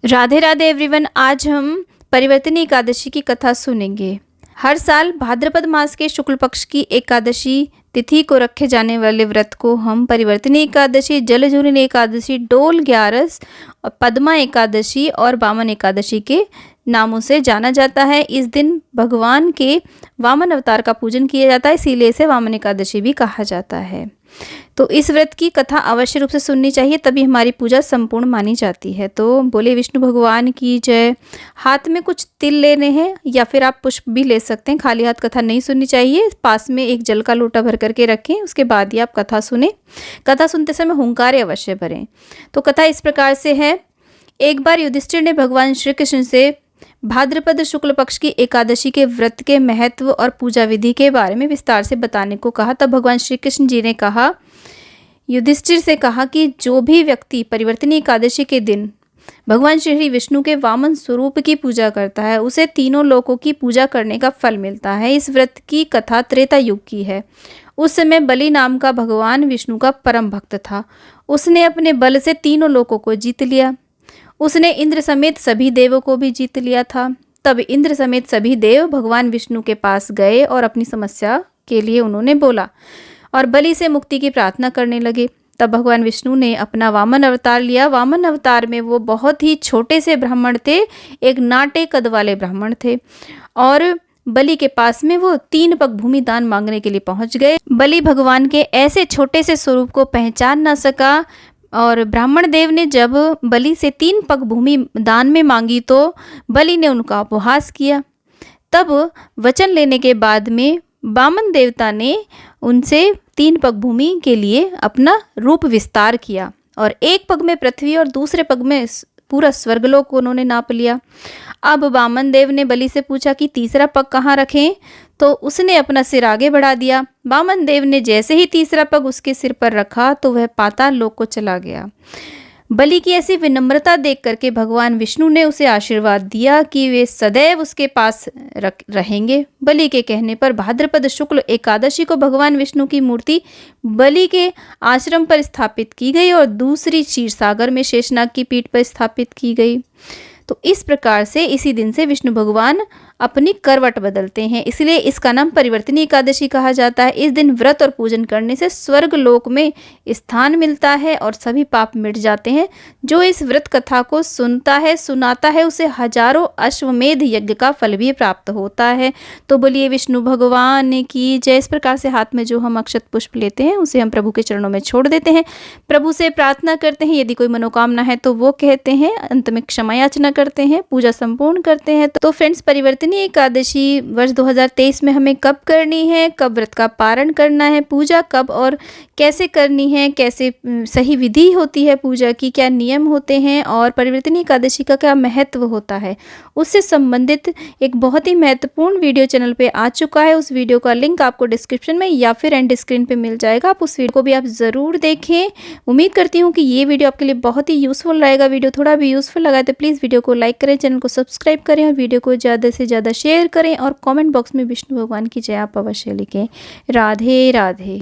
Radhe Radhe everyone. आज हम परिवर्तनी एकादशी की कथा सुनेंगे। हर साल भाद्रपद मास के शुक्ल पक्ष की एकादशी तिथि को रखे जाने वाले व्रत को हम परिवर्तनी एकादशी, जलझूलनी एकादशी, डोल ग्यारस, पद्मा एकादशी और वामन एकादशी के नामों से जाना जाता है। इस दिन भगवान के वामन अवतार का पूजन किया जाता है, इसीलिए इसे वामन एकादशी भी कहा जाता है। तो इस व्रत की कथा अवश्य रूप से सुननी चाहिए, तभी हमारी पूजा संपूर्ण मानी जाती है। तो बोले विष्णु भगवान की जय। हाथ में कुछ तिल लेने हैं या फिर आप पुष्प भी ले सकते हैं। खाली हाथ कथा नहीं सुननी चाहिए। पास में एक जल का लोटा भर करके रखें, उसके बाद ही आप कथा सुने। कथा सुनते समय हुंकारे अवश्य भरें। तो कथा इस प्रकार से है। एक बार युधिष्ठिर ने भगवान श्री कृष्ण से भाद्रपद शुक्ल पक्ष की एकादशी के व्रत के महत्व और पूजा विधि के बारे में विस्तार से बताने को कहा। तब भगवान श्री कृष्ण जी ने कहा, युधिष्ठिर से कहा कि जो भी व्यक्ति परिवर्तनी एकादशी के दिन भगवान श्री विष्णु के वामन स्वरूप की पूजा करता है, उसे तीनों लोकों की पूजा करने का फल मिलता है। इस व्रत की कथा त्रेता युग की है। उस समय बलि नाम का भगवान विष्णु का परम भक्त था। उसने अपने बल से तीनों लोकों को जीत लिया। उसने इंद्र समेत सभी देवों को भी जीत लिया था। तब इंद्र समेत सभी देव भगवान विष्णु के पास गए और अपनी समस्या के लिए उन्होंने बोला और बलि से मुक्ति की प्रार्थना करने लगे। तब भगवान विष्णु ने अपना वामन अवतार लिया। वामन अवतार में वो बहुत ही छोटे से ब्राह्मण थे, एक नाटे कद वाले ब्राह्मण थे, और बलि के पास में वो 3 पग भूमि दान मांगने के लिए पहुंच गए। बलि भगवान के ऐसे छोटे से स्वरूप को पहचान न सका और ब्राह्मण देव ने जब बलि से 3 पग भूमि दान में मांगी तो बलि ने उनका उपहास किया। तब वचन लेने के बाद में वामन देवता ने उनसे 3 पग भूमि के लिए अपना रूप विस्तार किया और एक पग में पृथ्वी और दूसरे पग में पूरा स्वर्गलोक को उन्होंने नाप लिया। अब वामन देव ने बलि से पूछा कि तीसरा पग कहाँ रखें, तो उसने अपना सिर आगे बढ़ा दिया। वामन देव ने जैसे ही तीसरा पग उसके सिर पर रखा तो वह पाताल लोक को चला गया। बलि की ऐसी विनम्रता देख करके भगवान विष्णु ने उसे आशीर्वाद दिया कि वे सदैव उसके पास रहेंगे। बलि के कहने पर भाद्रपद शुक्ल एकादशी को भगवान विष्णु की मूर्ति बलि के आश्रम पर स्थापित की गई और दूसरी क्षीरसागर में शेषनाग की पीठ पर स्थापित की गई। तो इस प्रकार से इसी दिन से विष्णु भगवान अपनी करवट बदलते हैं, इसलिए इसका नाम परिवर्तनी एकादशी कहा जाता है। इस दिन व्रत और पूजन करने से स्वर्ग लोक में स्थान मिलता है और सभी पाप मिट जाते हैं। जो इस व्रत कथा को सुनता है, सुनाता है, उसे हजारों अश्वमेध यज्ञ का फल भी प्राप्त होता है। तो बोलिए विष्णु भगवान की जय। इस प्रकार से हाथ में जो हम अक्षत पुष्प लेते हैं उसे हम प्रभु के चरणों में छोड़ देते हैं। प्रभु से प्रार्थना करते हैं, यदि कोई मनोकामना है तो वो कहते हैं, अंत में क्षमा याचना करते हैं, पूजा संपूर्ण करते हैं। तो फ्रेंड्स, परिवर्तनी एकादशी वर्ष 2023 में हमें कब करनी है, कब व्रत का पारण करना है, पूजा कब और कैसे करनी है, कैसे सही विधि होती है पूजा की, क्या नियम होते हैं और परिवर्तनी एकादशी का क्या महत्व होता है, उससे संबंधित एक बहुत ही महत्वपूर्ण वीडियो चैनल पे आ चुका है। उस वीडियो का लिंक आपको डिस्क्रिप्शन में या फिर एंड स्क्रीन पे मिल जाएगा। आप उस वीडियो को भी आप ज़रूर देखें। उम्मीद करती हूँ कि ये वीडियो आपके लिए बहुत ही यूज़फुल रहेगा। वीडियो थोड़ा भी यूज़फुल लगा तो प्लीज़ वीडियो को लाइक करें, चैनल को सब्सक्राइब करें और वीडियो को ज़्यादा से ज़्यादा शेयर करें और कमेंट बॉक्स में विष्णु भगवान की जय आप अवश्य लिखें। राधे राधे।